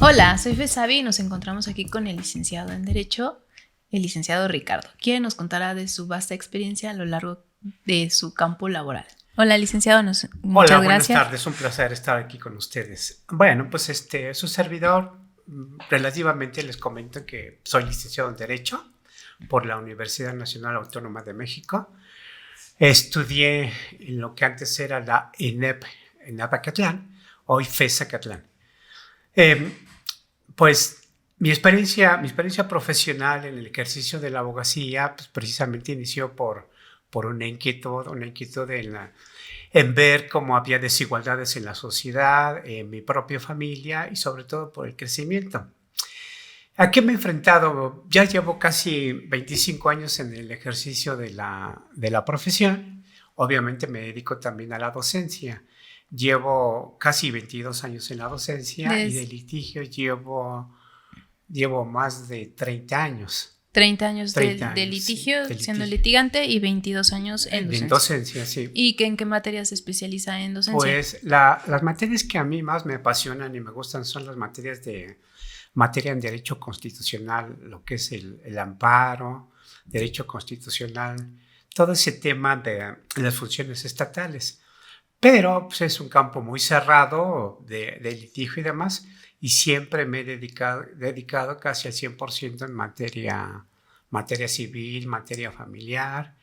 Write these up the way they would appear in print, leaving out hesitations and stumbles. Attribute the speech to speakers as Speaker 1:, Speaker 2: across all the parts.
Speaker 1: Hola, soy Fesabi y nos encontramos aquí con el licenciado en Derecho, el licenciado Ricardo, quien nos contará de su vasta experiencia a lo largo de su campo laboral. Hola, licenciado,
Speaker 2: Hola,
Speaker 1: muchas
Speaker 2: buenas
Speaker 1: gracias.
Speaker 2: tardes, un placer estar aquí con ustedes. Bueno, pues su servidor, relativamente les comento que soy licenciado en Derecho por la Universidad Nacional Autónoma de México. Estudié en lo que antes era la ENEP en Apacatlán, hoy FES Acatlán. Pues mi experiencia profesional en el ejercicio de la abogacía, pues precisamente inició por una inquietud en ver cómo había desigualdades en la sociedad, en mi propia familia y sobre todo por el crecimiento. ¿A qué me he enfrentado? Ya llevo casi 25 años en el ejercicio de la profesión. Obviamente me dedico también a la docencia. Llevo casi 22 años en la docencia y de litigio llevo más de 30 años.
Speaker 1: 30 años
Speaker 2: 30
Speaker 1: de
Speaker 2: años,
Speaker 1: litigio,
Speaker 2: sí, de
Speaker 1: siendo
Speaker 2: litigio.
Speaker 1: litigante, y 22 años en docencia.
Speaker 2: En docencia, sí.
Speaker 1: ¿Y en qué materia se especializa en docencia?
Speaker 2: Pues las materias que a mí más me apasionan y me gustan son las materia en derecho constitucional, lo que es el amparo, derecho constitucional, todo ese tema de las funciones estatales. Pero pues, es un campo muy cerrado de litigio y demás, y siempre me he dedicado casi al 100% en materia civil, materia familiar,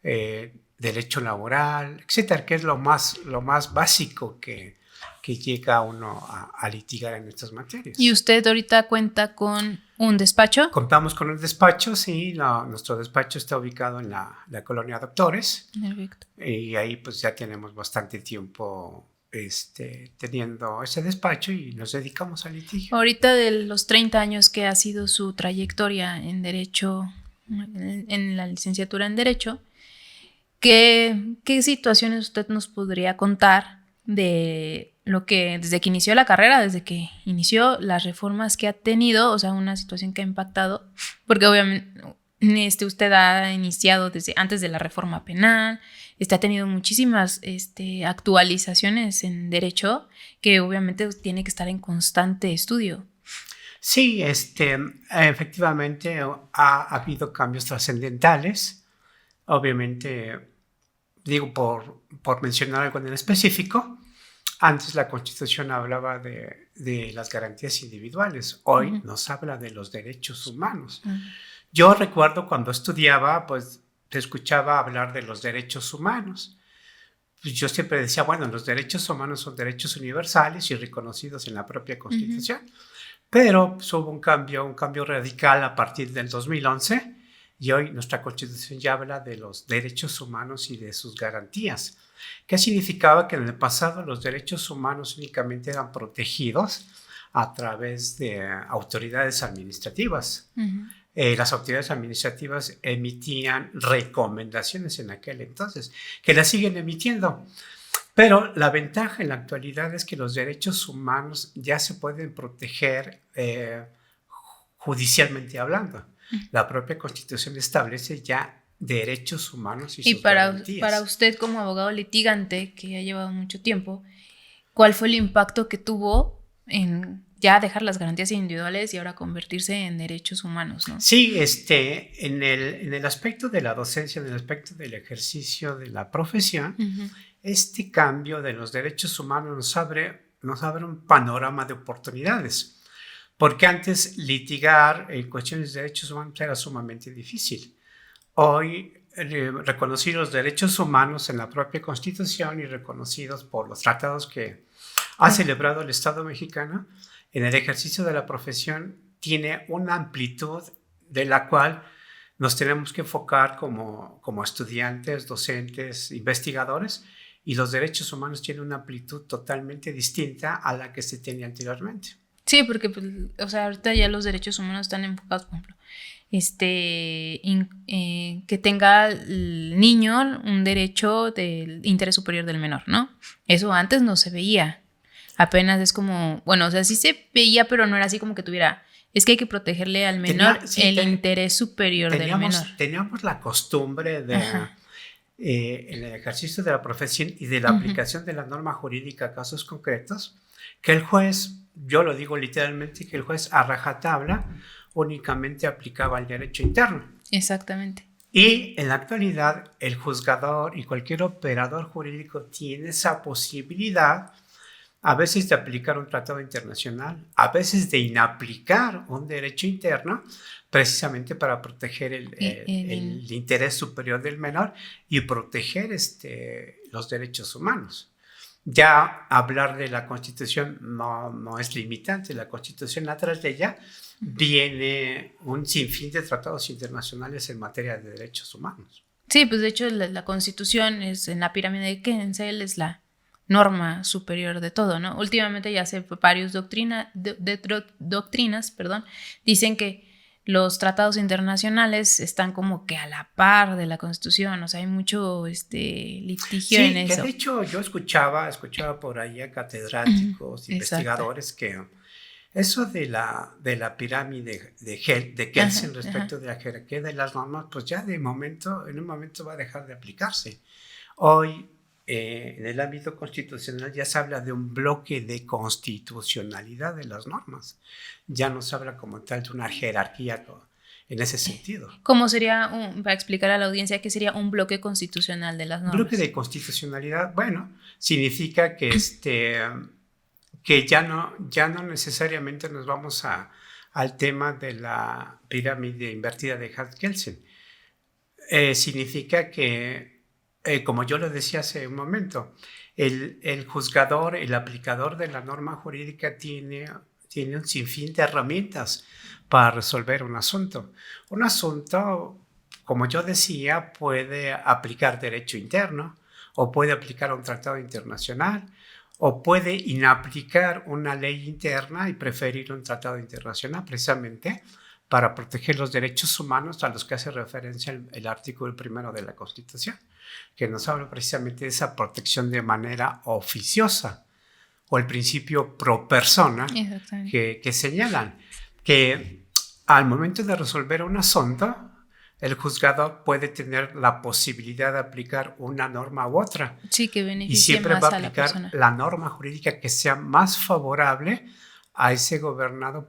Speaker 2: derecho laboral, etcétera, que es lo más básico que llega uno a litigar en estas materias.
Speaker 1: ¿Y usted ahorita cuenta con un despacho?
Speaker 2: Contamos con un despacho, sí, nuestro despacho está ubicado en la colonia Doctores.
Speaker 1: Perfecto.
Speaker 2: Y ahí pues ya tenemos bastante tiempo teniendo ese despacho y nos dedicamos al litigio.
Speaker 1: Ahorita, de los 30 años que ha sido su trayectoria en Derecho, en la licenciatura en Derecho, ¿qué situaciones usted nos podría contar de lo que, desde que inició la carrera, desde que inició, las reformas que ha tenido, o sea, una situación que ha impactado? Porque obviamente usted ha iniciado desde antes de la reforma penal, ha tenido muchísimas actualizaciones en derecho, que obviamente tiene que estar en constante estudio.
Speaker 2: Sí, efectivamente ha habido cambios trascendentales. Obviamente, digo, por mencionar algo en específico, antes la Constitución hablaba de las garantías individuales, hoy nos habla de los derechos humanos. Yo recuerdo cuando estudiaba, pues te escuchaba hablar de los derechos humanos. Pues yo siempre decía, bueno, los derechos humanos son derechos universales y reconocidos en la propia Constitución. Pero pues, hubo un cambio radical a partir del 2011 y hoy nuestra Constitución ya habla de los derechos humanos y de sus garantías. ¿Qué significaba? Que en el pasado los derechos humanos únicamente eran protegidos a través de autoridades administrativas. Las autoridades administrativas emitían recomendaciones en aquel entonces, que las siguen emitiendo. Pero la ventaja en la actualidad es que los derechos humanos ya se pueden proteger judicialmente hablando. La propia Constitución establece ya derechos humanos y sus garantías.
Speaker 1: Para usted, como abogado litigante que ha llevado mucho tiempo, ¿cuál fue el impacto que tuvo en ya dejar las garantías individuales y ahora convertirse en derechos humanos, ¿no?
Speaker 2: Sí, en el aspecto de la docencia, en el aspecto del ejercicio de la profesión, este cambio de los derechos humanos nos abre un panorama de oportunidades, porque antes litigar en cuestiones de derechos humanos era sumamente difícil. Hoy, reconocidos los derechos humanos en la propia Constitución y reconocidos por los tratados que ha celebrado el Estado mexicano, en el ejercicio de la profesión tiene una amplitud de la cual nos tenemos que enfocar como estudiantes, docentes, investigadores, y los derechos humanos tienen una amplitud totalmente distinta a la que se tenía anteriormente.
Speaker 1: Sí, porque pues, o sea, ahorita ya los derechos humanos están enfocados, por ejemplo, que tenga el niño un derecho del interés superior del menor, ¿no? Eso antes no se veía. Apenas es como, bueno, o sea, sí se veía, pero no era así como que tuviera, es que hay que protegerle al menor interés superior del menor.
Speaker 2: Teníamos la costumbre de, en el ejercicio de la profesión y de la aplicación de la norma jurídica a casos concretos, que el juez yo lo digo literalmente, que el juez a rajatabla únicamente aplicaba el derecho interno.
Speaker 1: Exactamente.
Speaker 2: Y en la actualidad el juzgador y cualquier operador jurídico tiene esa posibilidad a veces de aplicar un tratado internacional, a veces de inaplicar un derecho interno, precisamente para proteger el interés superior del menor y proteger los derechos humanos. Ya hablar de la Constitución no es limitante, la Constitución atrás de ella viene un sinfín de tratados internacionales en materia de derechos humanos.
Speaker 1: Sí, pues de hecho la Constitución es en la pirámide de Kensel, es la norma superior de todo, ¿no? Últimamente ya hace varios doctrinas, dicen que los tratados internacionales están como que a la par de la Constitución, o sea, hay mucho litigio en eso.
Speaker 2: Sí, que de hecho yo escuchaba por ahí a catedráticos, investigadores, que eso de la pirámide de Kelsen respecto de la jerarquía de las normas, pues ya en un momento va a dejar de aplicarse. Hoy, en el ámbito constitucional ya se habla de un bloque de constitucionalidad de las normas. Ya no se habla como tal de una jerarquía en ese sentido.
Speaker 1: ¿Cómo sería, para explicar a la audiencia, qué sería un bloque constitucional de las normas?
Speaker 2: Bloque de constitucionalidad, bueno, significa que ya no necesariamente nos vamos al tema de la pirámide invertida de Kelsen. Significa que, como yo lo decía hace un momento, el juzgador, el aplicador de la norma jurídica tiene un sinfín de herramientas para resolver un asunto. Un asunto, como yo decía, puede aplicar derecho interno o puede aplicar un tratado internacional, o puede inaplicar una ley interna y preferir un tratado internacional, precisamente para proteger los derechos humanos a los que hace referencia el artículo 1 de la Constitución, que nos habla precisamente de esa protección de manera oficiosa, o el principio pro persona que señalan que al momento de resolver un asunto, el juzgador puede tener la posibilidad de aplicar una norma u otra.
Speaker 1: Sí, que beneficie
Speaker 2: y siempre
Speaker 1: más
Speaker 2: va a
Speaker 1: a la
Speaker 2: aplicar
Speaker 1: persona.
Speaker 2: la norma jurídica que sea más favorable a ese gobernado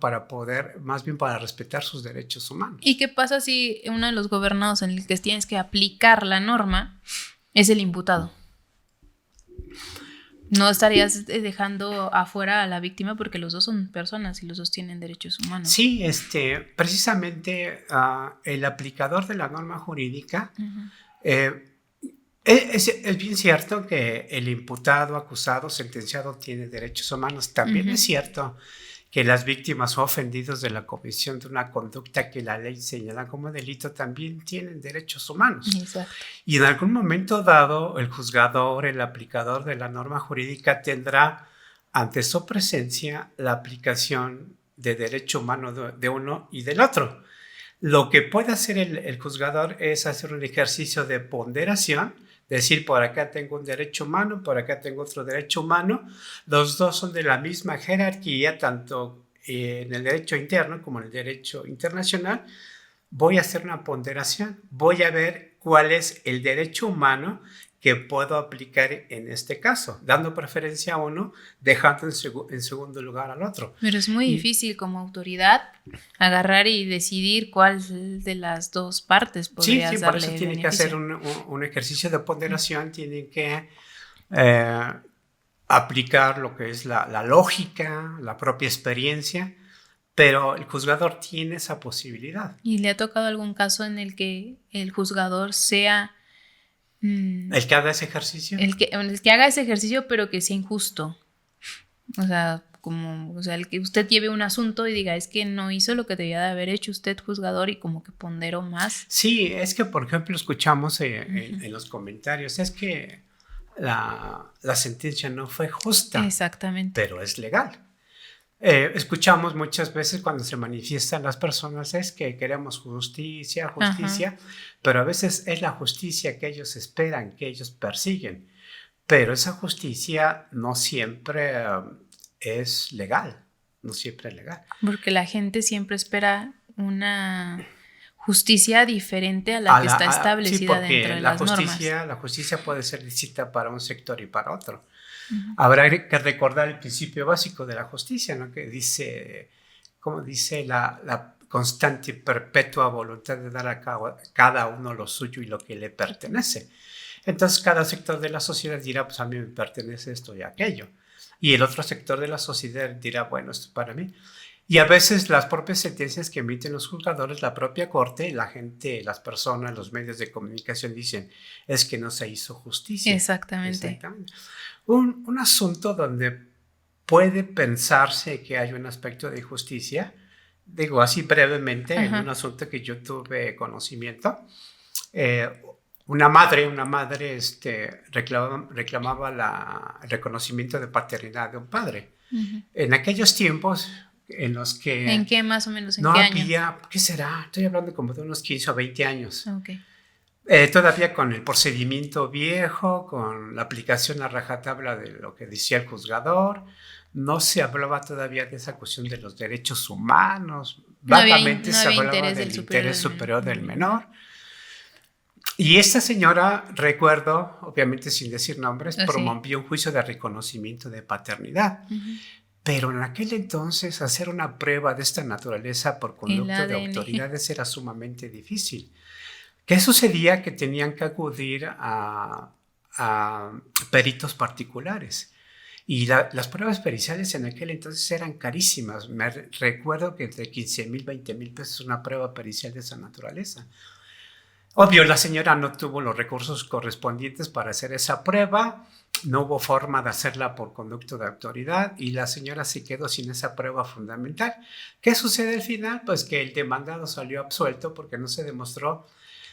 Speaker 2: más bien para respetar sus derechos humanos.
Speaker 1: ¿Y qué pasa si uno de los gobernados en el que tienes que aplicar la norma es el imputado? No estarías dejando afuera a la víctima porque los dos son personas y los dos tienen derechos humanos.
Speaker 2: Sí, precisamente el aplicador de la norma jurídica, es bien cierto que el imputado, acusado, sentenciado tiene derechos humanos. También es cierto que las víctimas o ofendidos de la comisión de una conducta que la ley señala como delito también tienen derechos humanos.
Speaker 1: Exacto.
Speaker 2: Y en algún momento dado, el juzgador, el aplicador de la norma jurídica tendrá ante su presencia la aplicación de derecho humano de uno y del otro. Lo que puede hacer el juzgador es hacer un ejercicio de ponderación, decir, por acá tengo un derecho humano, por acá tengo otro derecho humano. Los dos son de la misma jerarquía, tanto en el derecho interno como en el derecho internacional. Voy a hacer una ponderación, voy a ver cuál es el derecho humano que puedo aplicar en este caso, dando preferencia a uno, dejando en segundo lugar al otro.
Speaker 1: Pero es muy difícil como autoridad agarrar y decidir cuál de las dos partes podrías darle.
Speaker 2: Sí, por eso tiene
Speaker 1: beneficio.
Speaker 2: que hacer un ejercicio de ponderación, tiene que aplicar lo que es la lógica, la propia experiencia, pero el juzgador tiene esa posibilidad.
Speaker 1: ¿Y le ha tocado algún caso en el que el juzgador sea...
Speaker 2: ¿El que haga ese ejercicio?
Speaker 1: El que haga ese ejercicio, pero que sea injusto. O sea, el que usted lleve un asunto y diga, es que no hizo lo que debía de haber hecho usted, juzgador, y como que ponderó más.
Speaker 2: Sí, es que, por ejemplo, escuchamos en los comentarios, es que la sentencia no fue justa.
Speaker 1: Exactamente.
Speaker 2: Pero es legal. Escuchamos muchas veces cuando se manifiestan las personas, es que queremos justicia, pero a veces es la justicia que ellos esperan, que ellos persiguen. Pero esa justicia no siempre es legal, no siempre es legal.
Speaker 1: Porque la gente siempre espera una justicia diferente a la que está establecida dentro de las normas.
Speaker 2: La justicia puede ser distinta para un sector y para otro. Habrá que recordar el principio básico de la justicia, ¿no? Que dice, como dice la constante y perpetua voluntad de dar a cada uno lo suyo y lo que le pertenece. Entonces cada sector de la sociedad dirá, pues a mí me pertenece esto y aquello. Y el otro sector de la sociedad dirá, bueno, esto es para mí. Y a veces las propias sentencias que emiten los juzgadores, la propia corte, la gente, las personas, los medios de comunicación dicen, es que no se hizo justicia.
Speaker 1: Exactamente.
Speaker 2: Un asunto donde puede pensarse que hay un aspecto de injusticia, digo así brevemente, en un asunto que yo tuve conocimiento, una madre reclamaba el reconocimiento de paternidad de un padre. En aquellos tiempos en los que...
Speaker 1: ¿En qué más o menos? ¿En
Speaker 2: no
Speaker 1: qué
Speaker 2: había,
Speaker 1: año?
Speaker 2: ¿qué será? Estoy hablando como de unos 15 o 20 años.
Speaker 1: Okay.
Speaker 2: Todavía con el procedimiento viejo, con la aplicación a rajatabla de lo que decía el juzgador, no se hablaba todavía de esa cuestión de los derechos humanos, vagamente se hablaba del interés superior del menor. Y esta señora, recuerdo, obviamente sin decir nombres, promovió un juicio de reconocimiento de paternidad. Pero en aquel entonces hacer una prueba de esta naturaleza por conducto de autoridades era sumamente difícil. ¿Qué sucedía? Que tenían que acudir a peritos particulares. Y las pruebas periciales en aquel entonces eran carísimas. Me recuerdo que entre 15,000 y 20,000 pesos una prueba pericial de esa naturaleza. Obvio, la señora no tuvo los recursos correspondientes para hacer esa prueba. No hubo forma de hacerla por conducto de autoridad y la señora se quedó sin esa prueba fundamental. ¿Qué sucede al final? Pues que el demandado salió absuelto porque no se demostró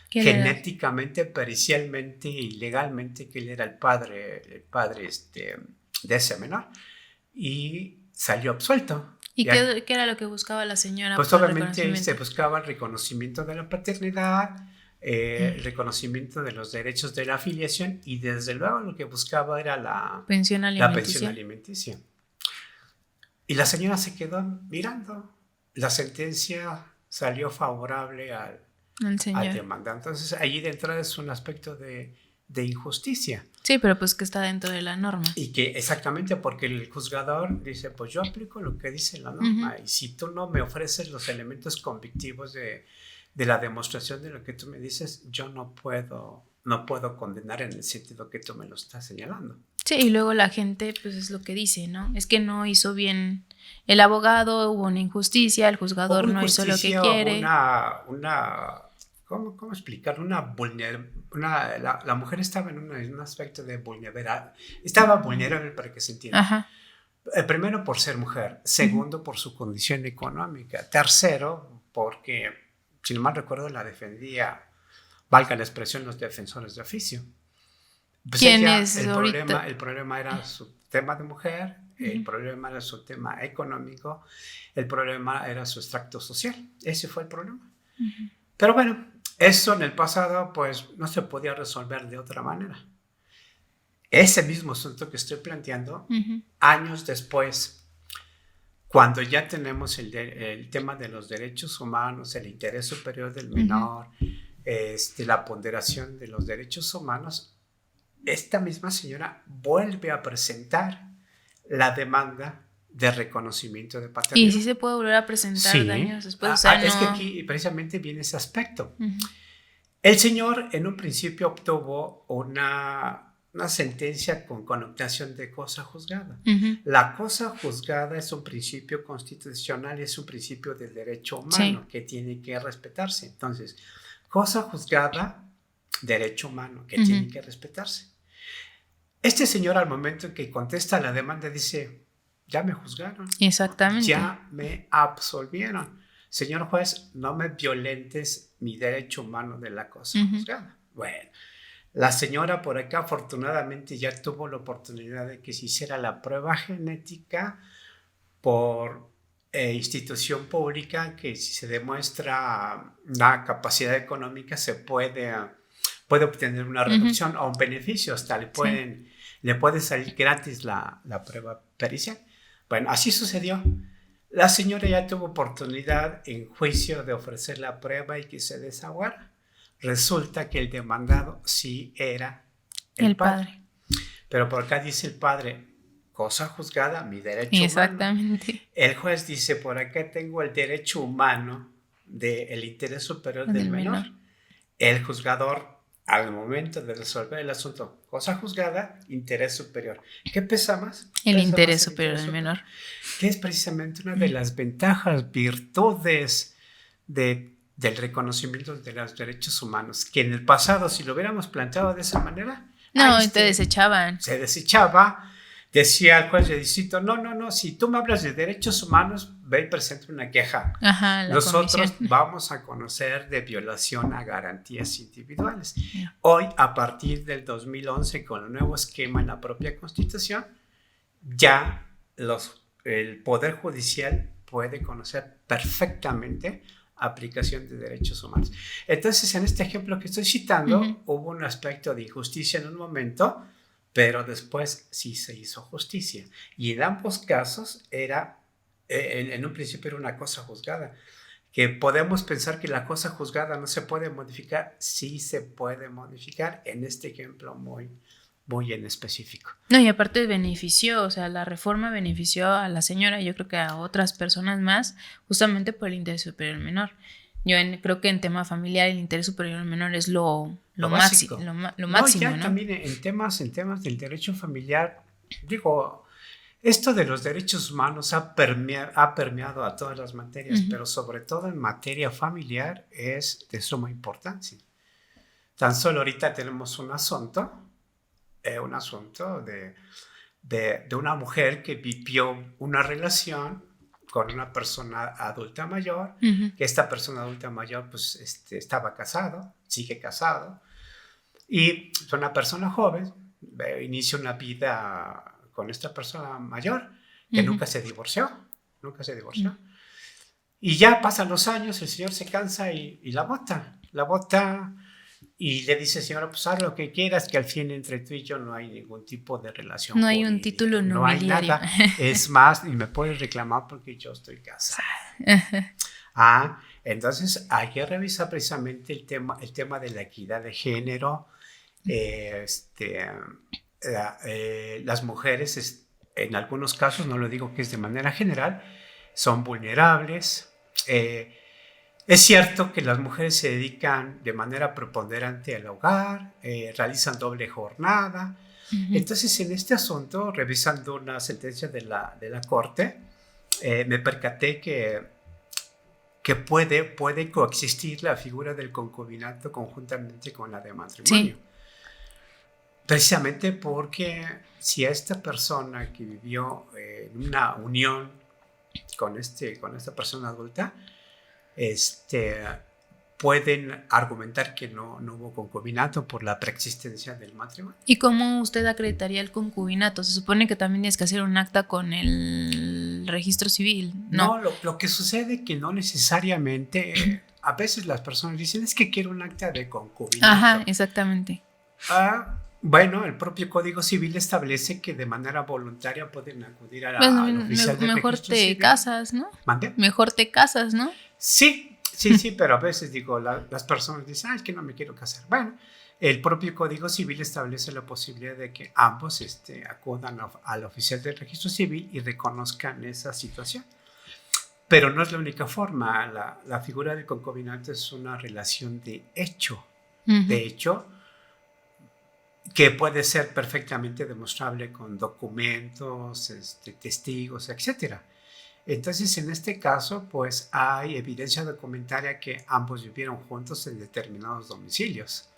Speaker 2: genéticamente, pericialmente y legalmente que él era el padre de ese menor y salió absuelto.
Speaker 1: ¿Y qué era lo que buscaba la señora?
Speaker 2: Pues obviamente se buscaba el reconocimiento de la paternidad, el reconocimiento de los derechos de la afiliación y desde luego lo que buscaba era la pensión alimenticia. Y la señora se quedó mirando. La sentencia salió favorable al demandante. Entonces allí de entrada es un aspecto de injusticia.
Speaker 1: Sí, pero pues que está dentro de la norma.
Speaker 2: Y que exactamente porque el juzgador dice, pues yo aplico lo que dice la norma y si tú no me ofreces los elementos convictivos de la demostración de lo que tú me dices, yo no puedo condenar en el sentido que tú me lo estás señalando.
Speaker 1: Sí, y luego la gente, pues es lo que dice, ¿no? Es que no hizo bien el abogado, hubo una injusticia, el juzgador no hizo lo que quiere.
Speaker 2: ¿Cómo explicar? La mujer estaba en un aspecto de vulnerabilidad. Estaba vulnerable para que se entienda. Primero, por ser mujer. Segundo, por su condición económica. Tercero, porque, si no mal recuerdo, la defendía, valga la expresión, los defensores de oficio. Pues
Speaker 1: ¿Quién es ahorita?
Speaker 2: El problema era su tema de mujer, el problema era su tema económico, el problema era su extracto social. Ese fue el problema. Pero bueno, eso en el pasado pues no se podía resolver de otra manera. Ese mismo asunto que estoy planteando, años después, cuando ya tenemos el tema de los derechos humanos, el interés superior del menor, la ponderación de los derechos humanos, esta misma señora vuelve a presentar la demanda de reconocimiento de paternidad.
Speaker 1: ¿Y si se puede volver a presentar años después? O
Speaker 2: sea, es que aquí precisamente viene ese aspecto. El señor en un principio obtuvo una sentencia con connotación de cosa juzgada. La cosa juzgada es un principio constitucional, es un principio del derecho humano que tiene que respetarse. Entonces, cosa juzgada, derecho humano que tiene que respetarse. Este señor al momento en que contesta la demanda dice, ya me juzgaron.
Speaker 1: Exactamente.
Speaker 2: Ya me absolvieron. Señor juez, no me violentes mi derecho humano de la cosa juzgada. Bueno, la señora por acá afortunadamente ya tuvo la oportunidad de que se hiciera la prueba genética por institución pública, que si se demuestra una capacidad económica se puede obtener una reducción o un beneficio, hasta le puede salir gratis la prueba pericial. Bueno, así sucedió. La señora ya tuvo oportunidad en juicio de ofrecer la prueba y que se desahogara. Resulta que el demandado sí era el padre. Pero por acá dice el padre, cosa juzgada, mi derecho
Speaker 1: Exactamente.
Speaker 2: humano. El juez dice, por acá tengo el derecho humano del interés superior del menor. El juzgador, al momento de resolver el asunto, cosa juzgada, interés superior. ¿Qué pesa más?
Speaker 1: El interés superior del menor.
Speaker 2: Que es precisamente una de las ventajas, virtudes del reconocimiento de los derechos humanos, que en el pasado, si lo hubiéramos planteado de esa manera,
Speaker 1: no, te desechaban.
Speaker 2: Se desechaba. Decía el juez de distrito, no, si tú me hablas de derechos humanos, ve y presenta una queja.
Speaker 1: Ajá,
Speaker 2: nosotros
Speaker 1: comisión.
Speaker 2: Vamos a conocer de violación a garantías individuales. Hoy, a partir del 2011, con el nuevo esquema en la propia Constitución, ya el Poder Judicial puede conocer perfectamente aplicación de derechos humanos. Entonces, en este ejemplo que estoy citando, hubo un aspecto de injusticia en un momento, pero después sí se hizo justicia. Y en ambos casos era, en un principio era una cosa juzgada. Que podemos pensar que la cosa juzgada no se puede modificar, sí se puede modificar, en este ejemplo muy en específico.
Speaker 1: No, y aparte benefició, o sea, la reforma benefició a la señora, yo creo que a otras personas más, justamente por el interés superior menor. Yo creo que en tema familiar el interés superior menor es lo máximo. Lo máximo,
Speaker 2: ya también en temas del derecho familiar, digo, esto de los derechos humanos ha permeado a todas las materias, pero sobre todo en materia familiar es de suma importancia. Tan solo ahorita tenemos un asunto de una mujer que vivió una relación con una persona adulta mayor, que esta persona adulta mayor pues estaba casado, sigue casado, y es una persona joven, inicia una vida con esta persona mayor, que nunca se divorció. Y ya pasan los años, el señor se cansa y la bota, y le dice, señora, pues haz lo que quieras, que al fin entre tú y yo no hay ningún tipo de relación.
Speaker 1: No hay un título nobiliario.
Speaker 2: No hay nada. Es más, y me puedes reclamar porque yo estoy casada. Entonces hay que revisar precisamente el tema de la equidad de género. Las mujeres, en algunos casos, no lo digo que es de manera general, son vulnerables. Es cierto que las mujeres se dedican de manera preponderante al hogar, realizan doble jornada. Entonces, en este asunto, revisando una sentencia de la Corte, me percaté que puede coexistir la figura del concubinato conjuntamente con la de matrimonio. Sí. Precisamente porque si a esta persona que vivió en una unión con esta persona adulta, pueden argumentar que no hubo concubinato por la preexistencia del matrimonio.
Speaker 1: ¿Y cómo usted acreditaría el concubinato? Se supone que también tienes que hacer un acta con el registro civil, ¿no?
Speaker 2: No, lo que sucede es que no necesariamente, a veces las personas dicen, es que quiero un acta de concubinato.
Speaker 1: Ajá, exactamente.
Speaker 2: Bueno, el propio Código Civil establece que de manera voluntaria pueden acudir al oficial de
Speaker 1: mejor
Speaker 2: registro
Speaker 1: te
Speaker 2: civil.
Speaker 1: casas, ¿no?
Speaker 2: ¿Mande?
Speaker 1: Mejor te casas, ¿no?
Speaker 2: Sí, pero a veces digo, las personas dicen, es que no me quiero casar. Bueno, el propio Código Civil establece la posibilidad de que ambos acudan al oficial del registro civil y reconozcan esa situación. Pero no es la única forma. La figura del concubinato es una relación de hecho. De hecho, que puede ser perfectamente demostrable con documentos, testigos, etc. Entonces, en este caso, pues hay evidencia documentaria que ambos vivieron juntos en determinados domicilios,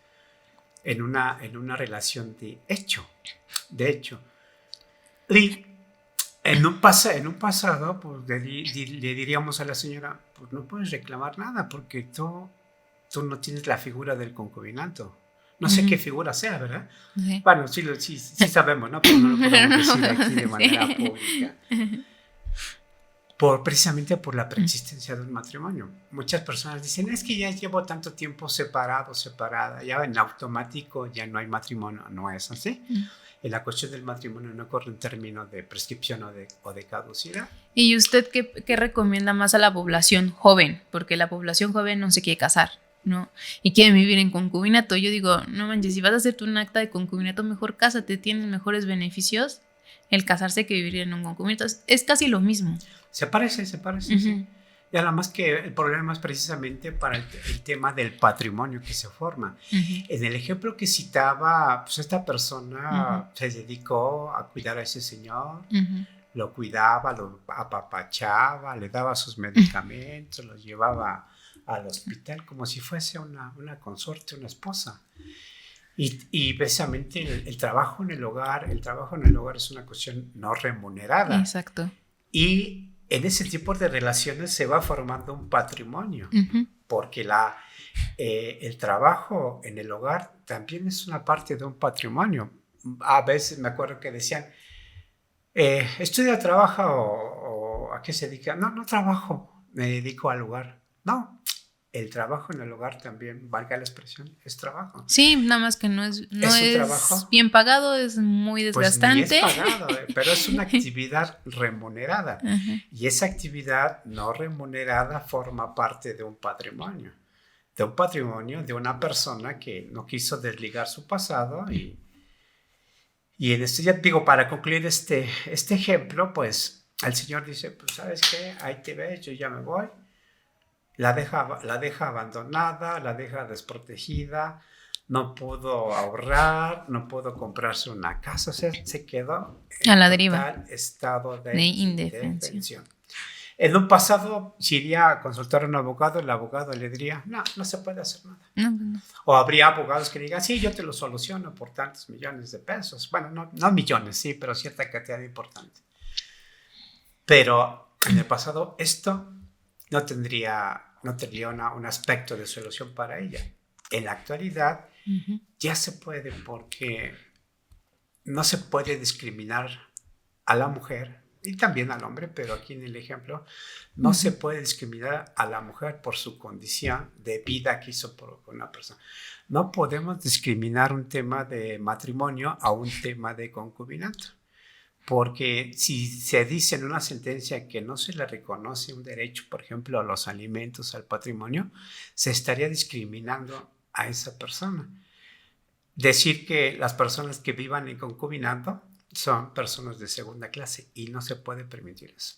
Speaker 2: en una relación de hecho. Y en un pasado, pues le diríamos a la señora, pues no puedes reclamar nada porque tú no tienes la figura del concubinato. No sé qué figura sea, ¿verdad? Sí. Bueno, sí sabemos, ¿no? Pero no lo podemos decir aquí de manera pública. precisamente por la preexistencia de un matrimonio. Muchas personas dicen, es que ya llevo tanto tiempo separada, ya en automático ya no hay matrimonio. No es así. En la cuestión del matrimonio no corre un término de prescripción o de caducidad.
Speaker 1: ¿Y usted qué recomienda más a la población joven? Porque la población joven no se quiere casar, ¿no? Y quiere vivir en concubinato. Yo digo, no manches, si vas a hacerte un acta de concubinato, mejor cásate, tienes mejores beneficios el casarse que vivir en un concubinato. Es casi lo mismo.
Speaker 2: Se parece, sí. Y además más que el problema es precisamente para el tema del patrimonio que se forma. En el ejemplo que citaba, pues esta persona se dedicó a cuidar a ese señor, lo cuidaba, lo apapachaba, le daba sus medicamentos, lo llevaba al hospital como si fuese una consorte, una esposa. Y precisamente el trabajo en el hogar es una cuestión no remunerada.
Speaker 1: Exacto.
Speaker 2: Y en ese tipo de relaciones se va formando un patrimonio, porque el trabajo en el hogar también es una parte de un patrimonio. A veces me acuerdo que decían, ¿estudia, trabaja o a qué se dedica? No trabajo, me dedico al hogar. No, el trabajo en el hogar también, valga la expresión, es trabajo.
Speaker 1: Sí, nada más que no es trabajo bien pagado, es muy desgastante.
Speaker 2: Pues ni es pagado, pero es una actividad remunerada. Y esa actividad no remunerada forma parte de un patrimonio. De una persona que no quiso desligar su pasado. Y en esto ya digo, para concluir este ejemplo, pues el Señor dice, pues ¿sabes qué? Ahí te ves, yo ya me voy. La deja abandonada, la deja desprotegida, no pudo ahorrar, no pudo comprarse una casa, o sea, se quedó en
Speaker 1: a la deriva.
Speaker 2: Total estado de
Speaker 1: indefensión.
Speaker 2: En un pasado, si iría a consultar a un abogado, el abogado le diría, no se puede hacer nada.
Speaker 1: No.
Speaker 2: O habría abogados que digan, sí, yo te lo soluciono por tantos millones de pesos. Bueno, no millones, sí, pero cierta cantidad importante. Pero en el pasado esto no tendría un aspecto de solución para ella. En la actualidad ya se puede, porque no se puede discriminar a la mujer y también al hombre, pero aquí en el ejemplo no se puede discriminar a la mujer por su condición de vida que hizo por una persona. No podemos discriminar un tema de matrimonio a un tema de concubinato. Porque si se dice en una sentencia que no se le reconoce un derecho, por ejemplo, a los alimentos, al patrimonio, se estaría discriminando a esa persona. Decir que las personas que vivan en concubinato son personas de segunda clase y no se puede permitir eso.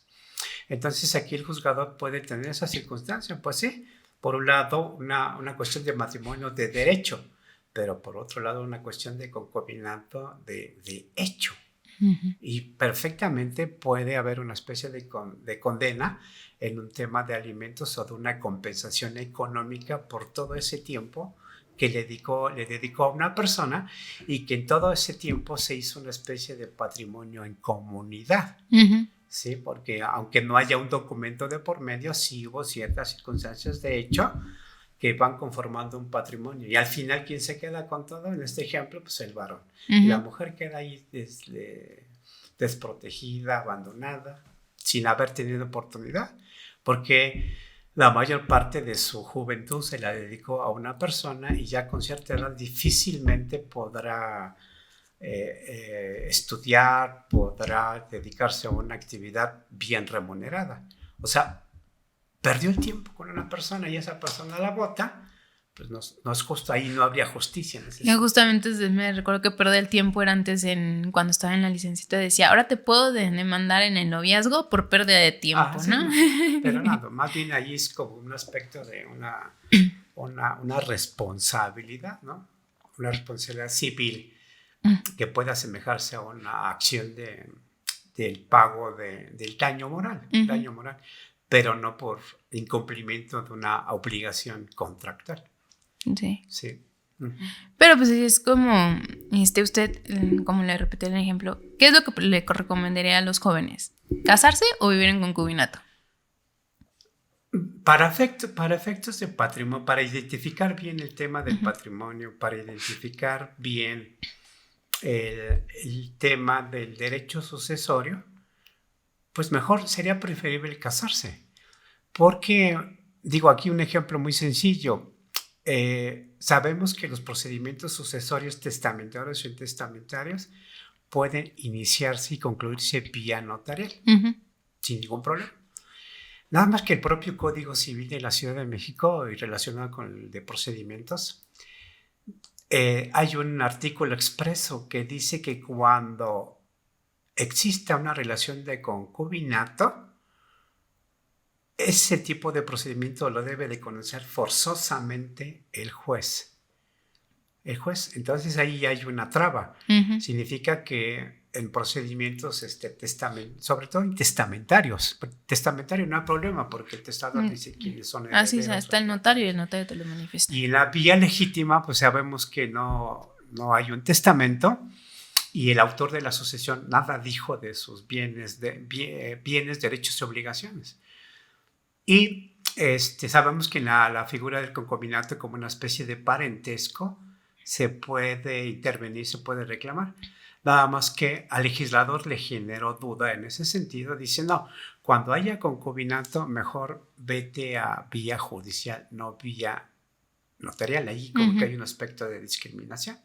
Speaker 2: Entonces aquí el juzgador puede tener esa circunstancia, pues sí, por un lado una cuestión de matrimonio de derecho, pero por otro lado una cuestión de concubinato de hecho. Y perfectamente puede haber una especie de condena en un tema de alimentos o de una compensación económica por todo ese tiempo que le dedicó a una persona y que en todo ese tiempo se hizo una especie de patrimonio en comunidad. ¿Sí? Porque aunque no haya un documento de por medio, sí hubo ciertas circunstancias de hecho que van conformando un patrimonio. Y al final, ¿quién se queda con todo? En este ejemplo, pues el varón. Y la mujer queda ahí desprotegida, abandonada, sin haber tenido oportunidad, porque la mayor parte de su juventud se la dedicó a una persona y ya con cierta edad difícilmente podrá estudiar, podrá dedicarse a una actividad bien remunerada. O sea, perdió el tiempo con una persona y esa persona la bota, pues no es justo, ahí no habría justicia.
Speaker 1: Yo justamente me recuerdo que perder el tiempo era antes, cuando estaba en la licenciatura, decía, ahora te puedo demandar en el noviazgo por pérdida de tiempo,
Speaker 2: sí,
Speaker 1: ¿no?
Speaker 2: Pero nada, más bien ahí es como un aspecto de una responsabilidad, ¿no? Una responsabilidad civil que puede asemejarse a una acción del pago del daño moral, pero no por incumplimiento de una obligación contractual. Sí.
Speaker 1: Pero pues es como, usted, como le repetí en el ejemplo, ¿qué es lo que le recomendaría a los jóvenes? ¿Casarse o vivir en concubinato?
Speaker 2: Para efectos de patrimonio, para identificar bien el tema del patrimonio, para identificar bien el tema del derecho sucesorio, pues mejor sería preferible casarse. Porque, digo aquí un ejemplo muy sencillo, sabemos que los procedimientos sucesorios testamentarios o intestamentarios pueden iniciarse y concluirse vía notarial, sin ningún problema. Nada más que el propio Código Civil de la Ciudad de México y relacionado con el de procedimientos, hay un artículo expreso que dice que cuando exista una relación de concubinato, ese tipo de procedimiento lo debe de conocer forzosamente el juez. El juez, entonces ahí hay una traba. Significa que en procedimientos sobre todo en testamentarios. Testamentario no hay problema porque el testador dice quiénes son herederos.
Speaker 1: Así está el notario y el notario te lo manifiesta.
Speaker 2: Y en la vía legítima pues sabemos que no hay un testamento y el autor de la sucesión nada dijo de sus bienes, derechos y obligaciones. Y sabemos que en la figura del concubinato como una especie de parentesco se puede intervenir, se puede reclamar. Nada más que al legislador le generó duda en ese sentido. Dice, no, cuando haya concubinato, mejor vete a vía judicial, no vía notarial. Ahí como que hay un aspecto de discriminación.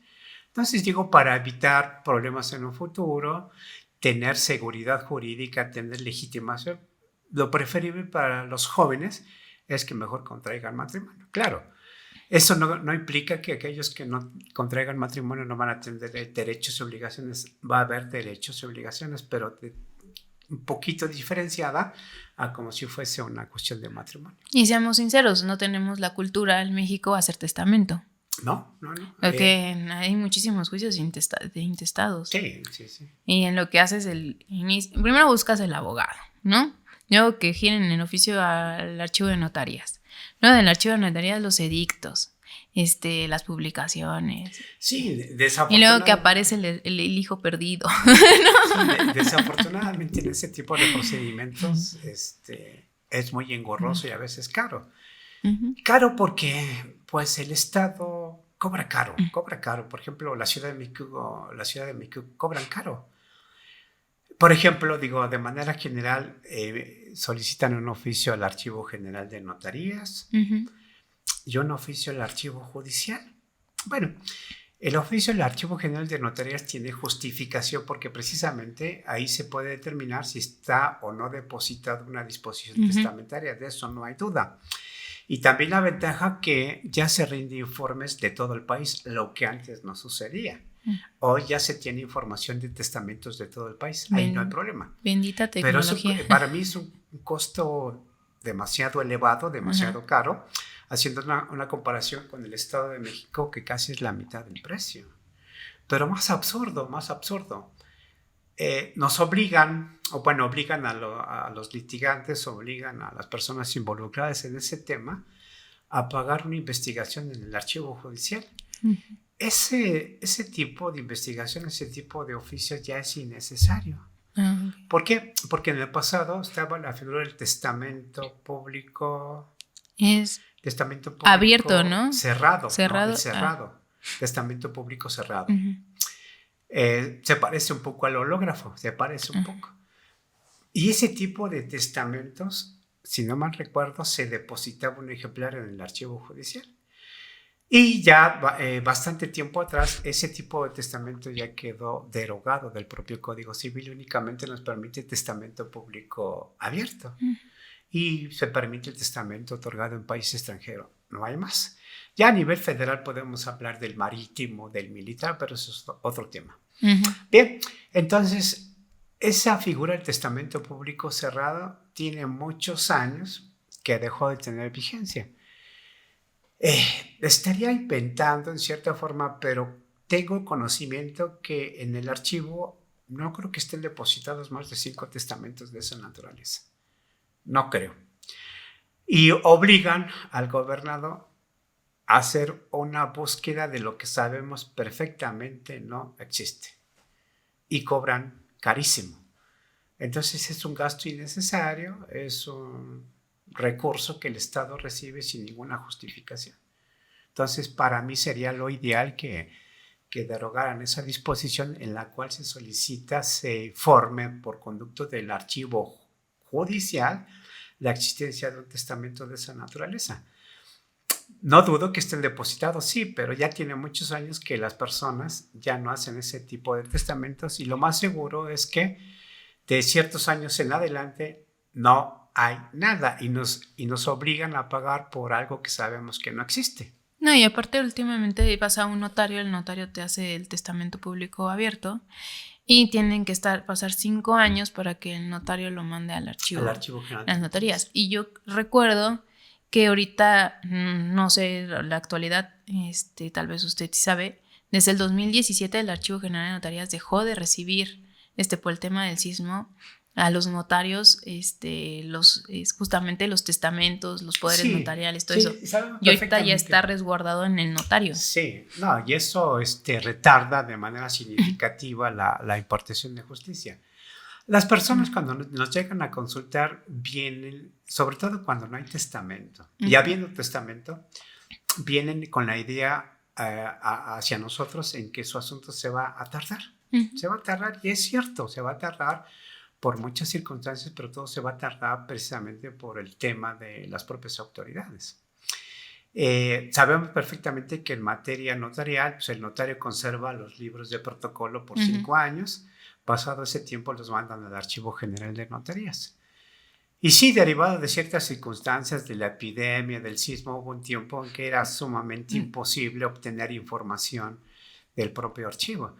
Speaker 2: Entonces digo, para evitar problemas en un futuro, tener seguridad jurídica, tener legitimación, lo preferible para los jóvenes es que mejor contraigan matrimonio. Claro, eso no implica que aquellos que no contraigan matrimonio no van a tener derechos y obligaciones. Va a haber derechos y obligaciones, pero un poquito diferenciada a como si fuese una cuestión de matrimonio.
Speaker 1: Y seamos sinceros, no tenemos la cultura en México a hacer testamento.
Speaker 2: No.
Speaker 1: Porque hay muchísimos juicios de intestados.
Speaker 2: Sí.
Speaker 1: Y en lo que haces primero buscas el abogado, ¿no? Luego que giren en oficio al archivo de notarías. Luego del archivo de notarías los edictos, las publicaciones.
Speaker 2: Sí, desafortunadamente.
Speaker 1: Y luego que aparece el hijo perdido.
Speaker 2: Sí, desafortunadamente en ese tipo de procedimientos es muy engorroso y a veces caro. Caro porque pues el Estado cobra caro. Por ejemplo, la Ciudad de México cobran caro. Por ejemplo, digo, de manera general, solicitan un oficio al Archivo General de Notarías y un oficio al Archivo Judicial. Bueno, el oficio del Archivo General de Notarías tiene justificación porque precisamente ahí se puede determinar si está o no depositada una disposición testamentaria. De eso no hay duda. Y también la ventaja que ya se rinden informes de todo el país, lo que antes no sucedía. Hoy ya se tiene información de testamentos de todo el país. Ahí no hay problema.
Speaker 1: Bendita tecnología.
Speaker 2: Pero eso, para mí es un costo demasiado elevado, demasiado caro, haciendo una comparación con el Estado de México, que casi es la mitad del precio. Pero más absurdo. Nos obligan a los litigantes, obligan a las personas involucradas en ese tema a pagar una investigación en el archivo judicial. Ese tipo de investigación, ese tipo de oficios ya es innecesario. ¿Por qué? Porque en el pasado estaba la figura del testamento público. Testamento público
Speaker 1: abierto, ¿no?
Speaker 2: Cerrado. Testamento público cerrado. Se parece un poco al hológrafo, un poco. Y ese tipo de testamentos, si no mal recuerdo, se depositaba un ejemplar en el archivo judicial. Y ya bastante tiempo atrás, ese tipo de testamento ya quedó derogado del propio Código Civil. Únicamente nos permite testamento público abierto. Y se permite el testamento otorgado en país extranjero. No hay más. Ya a nivel federal podemos hablar del marítimo, del militar, pero eso es otro tema. Bien, entonces esa figura del testamento público cerrado tiene muchos años que dejó de tener vigencia. Estaría inventando en cierta forma, pero tengo conocimiento que en el archivo no creo que estén depositados más de 5 testamentos de esa naturaleza. No creo. Y obligan al gobernador a hacer una búsqueda de lo que sabemos perfectamente no existe. Y cobran carísimo. Entonces es un gasto innecesario, es un recurso que el Estado recibe sin ninguna justificación. Entonces, para mí sería lo ideal que derogaran esa disposición en la cual se solicita se forme por conducto del archivo judicial la existencia de un testamento de esa naturaleza. No dudo que estén depositados, sí, pero ya tiene muchos años que las personas ya no hacen ese tipo de testamentos y lo más seguro es que de ciertos años en adelante no hay nada y nos obligan a pagar por algo que sabemos que no existe.
Speaker 1: No, y aparte últimamente vas a un notario, el notario te hace el testamento público abierto y tienen que pasar 5 años para que el notario lo mande al archivo
Speaker 2: general.
Speaker 1: Las notarías. Y yo recuerdo que ahorita, no sé, la actualidad, tal vez usted sabe, desde el 2017 el Archivo General de Notarías dejó de recibir, por el tema del sismo, a los notarios, justamente los testamentos, los poderes notariales, todo eso. Y ahorita ya está resguardado en el notario.
Speaker 2: Sí, no, y eso retarda de manera significativa la impartición de justicia. Las personas cuando nos llegan a consultar vienen, sobre todo cuando no hay testamento, y habiendo testamento, vienen con la idea hacia nosotros en que su asunto se va a tardar. Se va a tardar, y es cierto, se va a tardar por muchas circunstancias, pero todo se va a tardar precisamente por el tema de las propias autoridades. Sabemos perfectamente que en materia notarial, pues el notario conserva los libros de protocolo por 5 años. Pasado ese tiempo los mandan al Archivo General de Notarías. Y sí, derivado de ciertas circunstancias de la epidemia, del sismo, hubo un tiempo en que era sumamente imposible obtener información del propio archivo.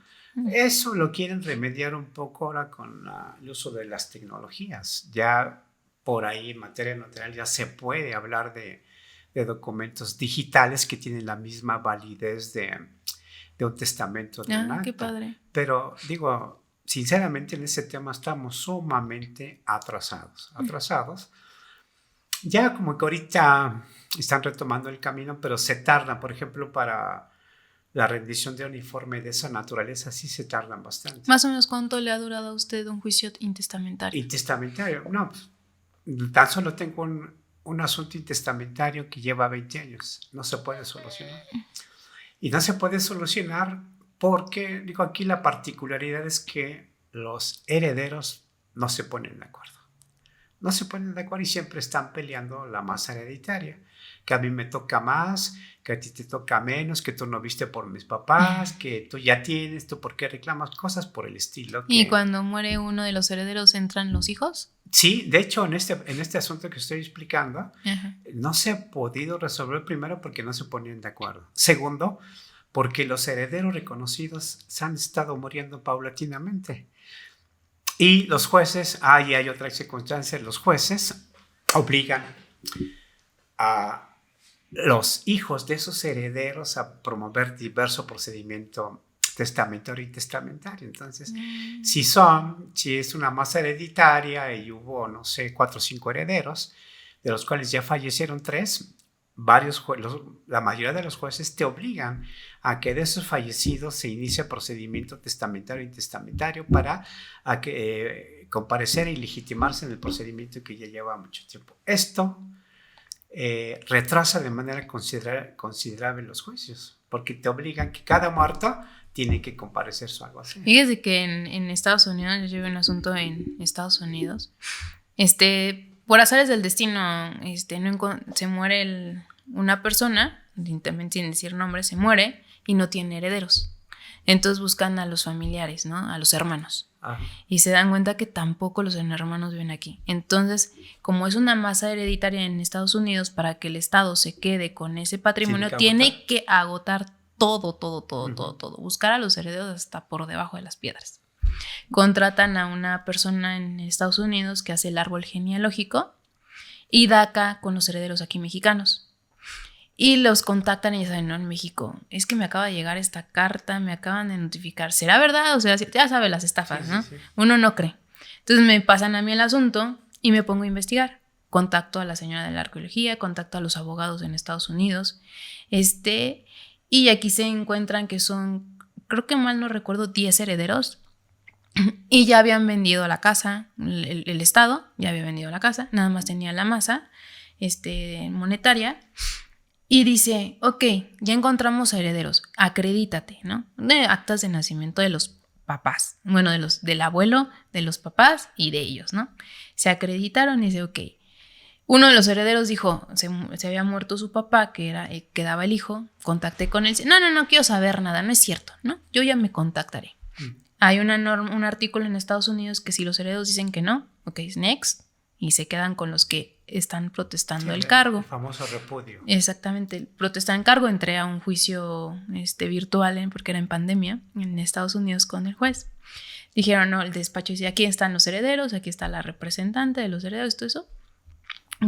Speaker 2: Eso lo quieren remediar un poco ahora con el uso de las tecnologías. Ya por ahí en materia notarial ya se puede hablar de documentos digitales que tienen la misma validez de un testamento de un acta.
Speaker 1: Qué padre.
Speaker 2: Pero digo, sinceramente en ese tema estamos sumamente atrasados. Ya como que ahorita están retomando el camino, pero se tardan, por ejemplo, para la rendición de un informe de esa naturaleza, sí se tardan bastante.
Speaker 1: ¿Más o menos cuánto le ha durado a usted un juicio intestamentario?
Speaker 2: Intestamentario, no, pues, tan solo tengo un asunto intestamentario que lleva 20 años, no se puede solucionar. Y no se puede solucionar porque, digo, aquí la particularidad es que los herederos no se ponen de acuerdo. No se ponen de acuerdo y siempre están peleando la masa hereditaria. Que a mí me toca más, que a ti te toca menos, que tú no viste por mis papás, que tú ya tienes, tú por qué reclamas, cosas por el estilo.
Speaker 1: ¿Y cuando muere uno de los herederos entran los hijos?
Speaker 2: Sí, de hecho en este asunto que estoy explicando, no se ha podido resolver, primero porque no se ponían de acuerdo. Segundo, porque los herederos reconocidos se han estado muriendo paulatinamente. Y los jueces, y hay otra circunstancia, los jueces obligan a los hijos de esos herederos a promover diverso procedimiento testamentario y testamentario. Entonces, si es una masa hereditaria y hubo, no sé, 4 o 5 herederos, de los cuales ya fallecieron 3, la mayoría de los jueces te obligan a que de esos fallecidos se inicie procedimiento testamentario y testamentario para comparecer y legitimarse en el procedimiento que ya lleva mucho tiempo. Esto retrasa de manera considerable los juicios, porque te obligan que cada muerto tiene que comparecer su algo así.
Speaker 1: Fíjese que en Estados Unidos, yo llevé un asunto en Estados Unidos, por azares del destino, se muere una persona, también sin decir nombre, se muere y no tiene herederos. Entonces buscan a los familiares, ¿no? A los hermanos. Y se dan cuenta que tampoco los hermanos viven aquí. Entonces, como es una masa hereditaria en Estados Unidos, para que el Estado se quede con ese patrimonio, tiene que agotar todo. Buscar a los herederos hasta por debajo de las piedras. Contratan a una persona en Estados Unidos que hace el árbol genealógico y da acá con los herederos aquí mexicanos. Y los contactan y ya saben, no, en México, es que me acaba de llegar esta carta, me acaban de notificar. ¿Será verdad? O sea, ya sabe las estafas, ¿no? Sí. Uno no cree. Entonces me pasan a mí el asunto y me pongo a investigar. Contacto a la señora de la arqueología, contacto a los abogados en Estados Unidos. Y aquí se encuentran que son, creo que mal no recuerdo, 10 herederos. Y ya habían vendido la casa, el Estado ya había vendido la casa, nada más tenía la masa monetaria. Y dice, ok, ya encontramos herederos, acredítate, ¿no? Actas de nacimiento de los papás, bueno, del abuelo, de los papás y de ellos, ¿no? Se acreditaron y dice, ok. Uno de los herederos dijo, se había muerto su papá, que era el que daba el hijo, contacté con él, no quiero saber nada, no es cierto, ¿no? Yo ya me contactaré. Hay un artículo en Estados Unidos que si los herederos dicen que no, ok, es next, y se quedan con los que están protestando el cargo.
Speaker 2: El famoso repudio.
Speaker 1: Exactamente, protestan el cargo, entré a un juicio virtual, porque era en pandemia, en Estados Unidos con el juez. Dijeron, no, el despacho dice, aquí están los herederos, aquí está la representante de los herederos, todo eso.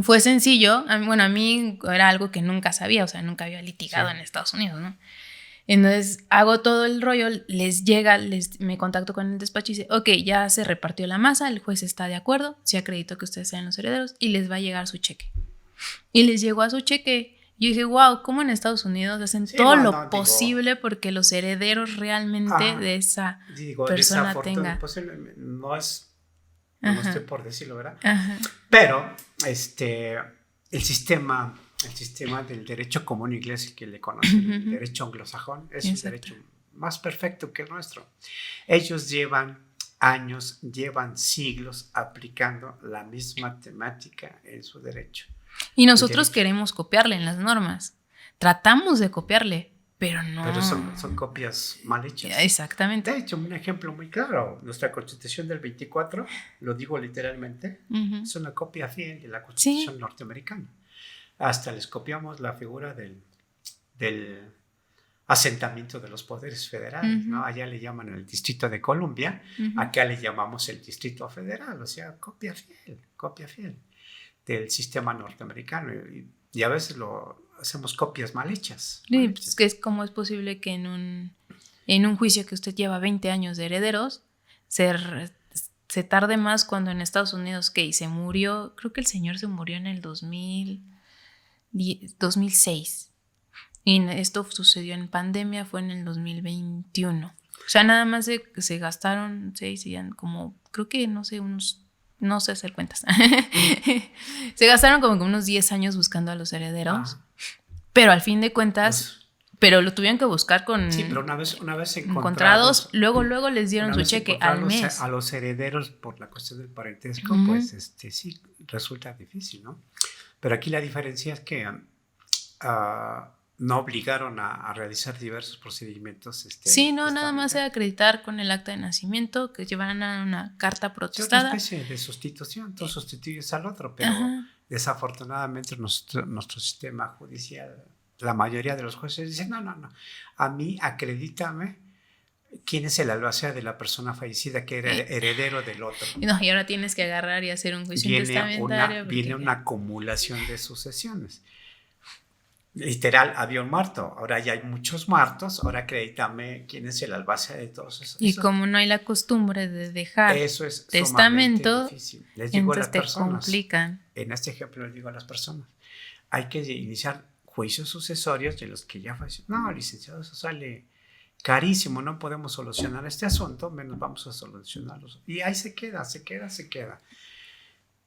Speaker 1: Fue sencillo, a mí era algo que nunca sabía, o sea, nunca había litigado en Estados Unidos, ¿no? Entonces hago todo el rollo, me contacto con el despacho y dice, ok, ya se repartió la masa, el juez está de acuerdo, se acreditó que ustedes sean los herederos y les va a llegar su cheque. Y les llegó a su cheque. Yo dije, wow, ¿cómo en Estados Unidos hacen todo lo posible porque los herederos realmente de esa persona tengan?
Speaker 2: No es... No estoy por decirlo, ¿verdad?
Speaker 1: Ajá.
Speaker 2: Pero el sistema del derecho común inglés, que le conocen, el derecho anglosajón, es un derecho más perfecto que el nuestro. Ellos llevan años, llevan siglos aplicando la misma temática en su derecho.
Speaker 1: Y nosotros queremos copiarle en las normas. Tratamos de copiarle, pero no.
Speaker 2: Pero son copias mal hechas.
Speaker 1: Exactamente.
Speaker 2: De hecho, un ejemplo muy claro, nuestra Constitución del 24, lo digo literalmente, es una copia fiel de la Constitución norteamericana. Hasta les copiamos la figura del asentamiento de los poderes federales, ¿no? Allá le llaman el Distrito de Columbia, acá le llamamos el Distrito Federal, o sea, copia fiel del sistema norteamericano. Y a veces hacemos copias mal hechas.
Speaker 1: Sí, pues ¿cómo es posible que en un juicio que usted lleva 20 años de herederos se tarde más cuando en Estados Unidos se murió? Creo que el señor se murió en el 2006 y esto sucedió en pandemia, fue en el 2021. O sea, nada más se gastaron 6, como, creo que no sé hacer cuentas. Se gastaron como unos 10 años buscando a los herederos, pero al fin de cuentas, pero lo tuvieron que buscar con...
Speaker 2: Sí, pero una vez
Speaker 1: encontrados, luego les dieron su cheque al mes.
Speaker 2: A los herederos por la cuestión del parentesco, pues sí, resulta difícil, ¿no? Pero aquí la diferencia es que no obligaron a realizar diversos procedimientos.
Speaker 1: Sí, no, nada más de acreditar con el acta de nacimiento, que llevaran una carta protestada.
Speaker 2: Es una especie de sustitución, tú sustituyes al otro, pero desafortunadamente nuestro sistema judicial, la mayoría de los jueces dicen, no, a mí acredítame quién es el albacea de la persona fallecida que era el heredero del otro.
Speaker 1: No, y ahora tienes que agarrar y hacer un juicio testamentario.
Speaker 2: Viene una acumulación de sucesiones. Literal, había un muerto, ahora ya hay muchos muertos, ahora acredítame quién es el albacea de todos esos.
Speaker 1: Y como no hay la costumbre de dejar testamento,
Speaker 2: difícil. Les digo a las personas,
Speaker 1: complican.
Speaker 2: En este ejemplo les digo a las personas, hay que iniciar juicios sucesorios de los que ya fallecieron. No, licenciado, eso sale carísimo, no podemos solucionar este asunto, menos vamos a solucionarlo. Y ahí se queda.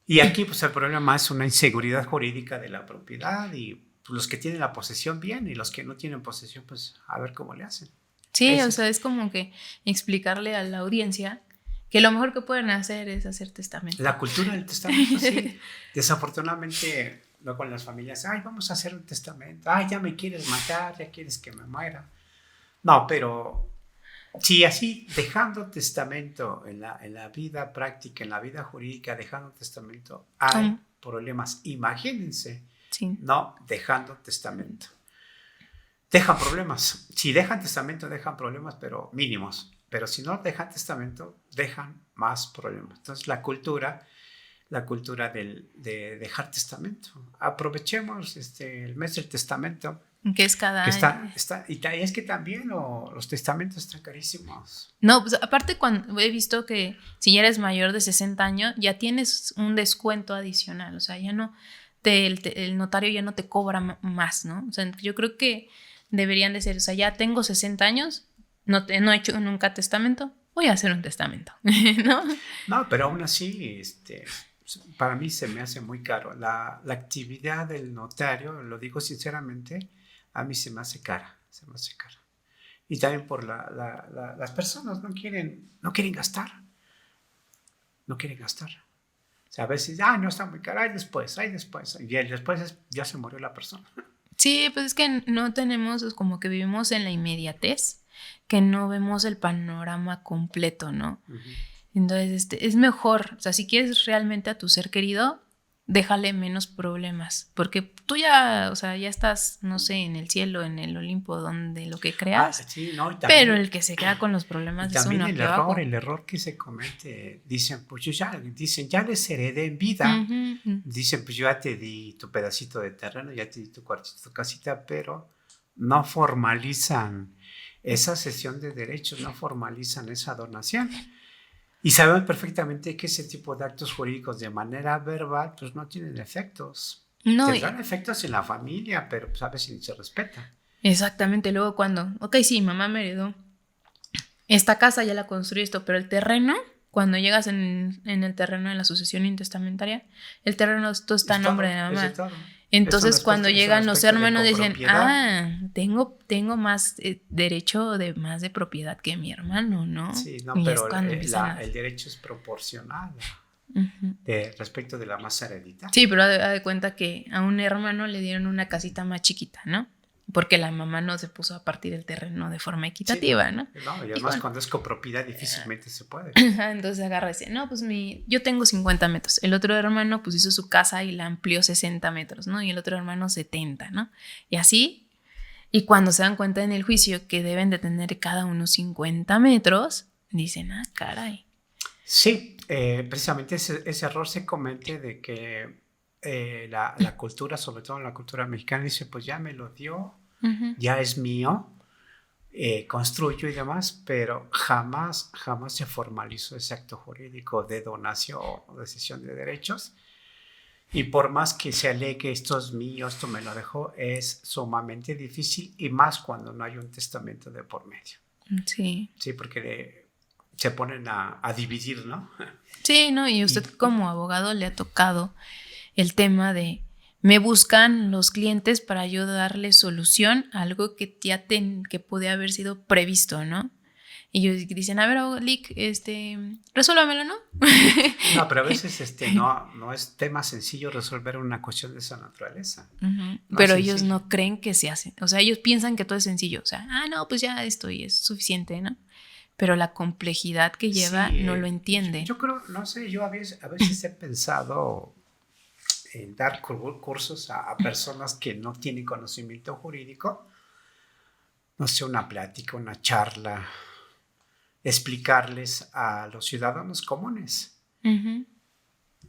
Speaker 2: Y aquí pues el problema es una inseguridad jurídica de la propiedad y los que tienen la posesión bien y los que no tienen posesión, pues a ver cómo le hacen.
Speaker 1: Sí, o sea, es como que explicarle a la audiencia que lo mejor que pueden hacer es hacer testamento.
Speaker 2: La cultura del testamento, sí. Desafortunadamente, luego en las familias, vamos a hacer un testamento, ya me quieres matar, ya quieres que me muera. No, pero si así, dejando testamento en la vida práctica, en la vida jurídica, dejando testamento, hay problemas. Imagínense.
Speaker 1: Sí.
Speaker 2: No dejando testamento. Dejan problemas. Si dejan testamento, dejan problemas, pero mínimos. Pero si no dejan testamento, dejan más problemas. Entonces, la cultura de dejar testamento. Aprovechemos el mes del testamento.
Speaker 1: Que es cada año.
Speaker 2: Y es que también los testamentos están carísimos.
Speaker 1: No, pues aparte cuando he visto que si ya eres mayor de 60 años, ya tienes un descuento adicional. O sea, ya no... el notario ya no te cobra más, ¿no? O sea, yo creo que deberían de ser, o sea, ya tengo 60 años, no he hecho nunca testamento, voy a hacer un testamento, ¿no? No,
Speaker 2: pero aún así, para mí se me hace muy caro. La actividad del notario, lo digo sinceramente, a mí se me hace cara. Y también por las personas no quieren gastar. No quieren gastar. O sea, a veces, no está muy caro, hay después. Y el después ya se murió la persona.
Speaker 1: Sí, pues es que no tenemos, es como que vivimos en la inmediatez, que no vemos el panorama completo, ¿no?
Speaker 2: Uh-huh.
Speaker 1: Entonces, es mejor, o sea, si quieres realmente a tu ser querido, déjale menos problemas, porque tú ya, o sea, ya estás, no sé, en el cielo, en el Olimpo, donde lo que creas,
Speaker 2: sí, no, y también,
Speaker 1: pero el que se queda con los problemas es uno aquí abajo.
Speaker 2: El error que se comete, dicen, pues ya les heredé en vida, dicen, pues yo ya te di tu pedacito de terreno, ya te di tu cuartito, tu casita, pero no formalizan esa cesión de derechos, no formalizan esa donación. Y sabemos perfectamente que ese tipo de actos jurídicos de manera verbal pues no tienen efectos.
Speaker 1: No,
Speaker 2: tendrán efectos en la familia, pero pues a veces ni se respeta.
Speaker 1: Exactamente, luego cuando, ok, sí, mamá me heredó esta casa, ya la construí esto, pero el terreno, cuando llegas en el terreno de la sucesión intestamentaria, el terreno todo está a nombre de la mamá. Entonces cuando llegan los hermanos dicen, tengo más derecho de más de propiedad que mi hermano, ¿no?
Speaker 2: Sí, no, y pero el derecho es proporcional respecto de la masa hereditaria.
Speaker 1: Sí, pero haz de cuenta que a un hermano le dieron una casita más chiquita, ¿no? Porque la mamá no se puso a partir el terreno de forma equitativa,
Speaker 2: sí,
Speaker 1: ¿no?
Speaker 2: No, y además cuando es copropiedad difícilmente se puede.
Speaker 1: Entonces agarra y dice, no, pues yo tengo 50 metros. El otro hermano pues hizo su casa y la amplió 60 metros, ¿no? Y el otro hermano 70, ¿no? Y así, y cuando se dan cuenta en el juicio que deben de tener cada uno 50 metros, dicen, caray.
Speaker 2: Sí, precisamente ese error se comete de que la cultura, sobre todo la cultura mexicana, dice, pues ya me lo dio, ya es mío, construyo y demás, pero jamás se formalizó ese acto jurídico de donación o de cesión de derechos. Y por más que se alegue esto es mío, esto me lo dejó, es sumamente difícil, y más cuando no hay un testamento de por medio.
Speaker 1: Sí.
Speaker 2: Sí, porque se ponen a dividir, ¿no?
Speaker 1: Sí, ¿no? Y usted como abogado le ha tocado el tema de me buscan los clientes para yo darle solución a algo que ya que puede haber sido previsto, ¿no? Y ellos dicen, a ver, Lick, resuélvamelo, ¿no?
Speaker 2: No, pero a veces no es tema sencillo resolver una cuestión de esa naturaleza.
Speaker 1: No pero ellos no creen que se hace. O sea, ellos piensan que todo es sencillo. O sea, no, pues ya esto y es suficiente, ¿no? Pero la complejidad que lleva no lo entiende.
Speaker 2: Yo creo, no sé, yo a veces he pensado en dar cursos a personas que no tienen conocimiento jurídico, no sé, una plática, una charla, explicarles a los ciudadanos comunes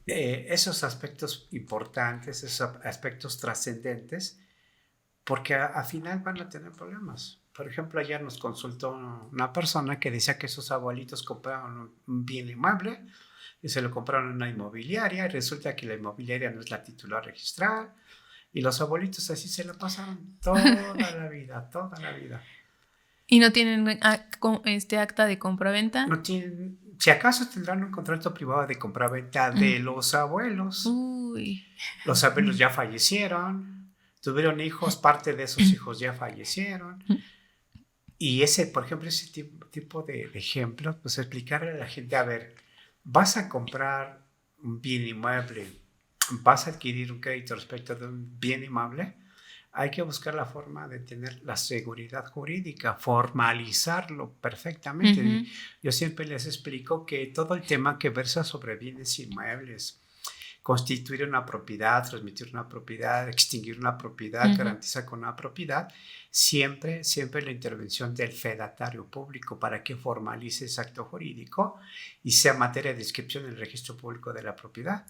Speaker 2: esos aspectos importantes, esos aspectos trascendentes, porque al final van a tener problemas. Por ejemplo, ayer nos consultó una persona que decía que sus abuelitos compraron un bien inmueble y se lo compraron en una inmobiliaria, y resulta que la inmobiliaria no es la titular registral, y los abuelitos así se la pasaron toda la vida.
Speaker 1: ¿Y no tienen acta de compraventa?
Speaker 2: No tienen, si acaso tendrán un contrato privado de compraventa de los abuelos.
Speaker 1: Uy.
Speaker 2: Los abuelos ya fallecieron, tuvieron hijos, parte de esos hijos ya fallecieron. Y por ejemplo, ese tipo de ejemplos, pues explicarle a la gente, a ver, vas a comprar un bien inmueble, vas a adquirir un crédito respecto de un bien inmueble, hay que buscar la forma de tener la seguridad jurídica, formalizarlo perfectamente. Yo siempre les explico que todo el tema que versa sobre bienes inmuebles, constituir una propiedad, transmitir una propiedad, extinguir una propiedad, garantizar con una propiedad, siempre la intervención del fedatario público para que formalice ese acto jurídico y sea materia de inscripción en el registro público de la propiedad.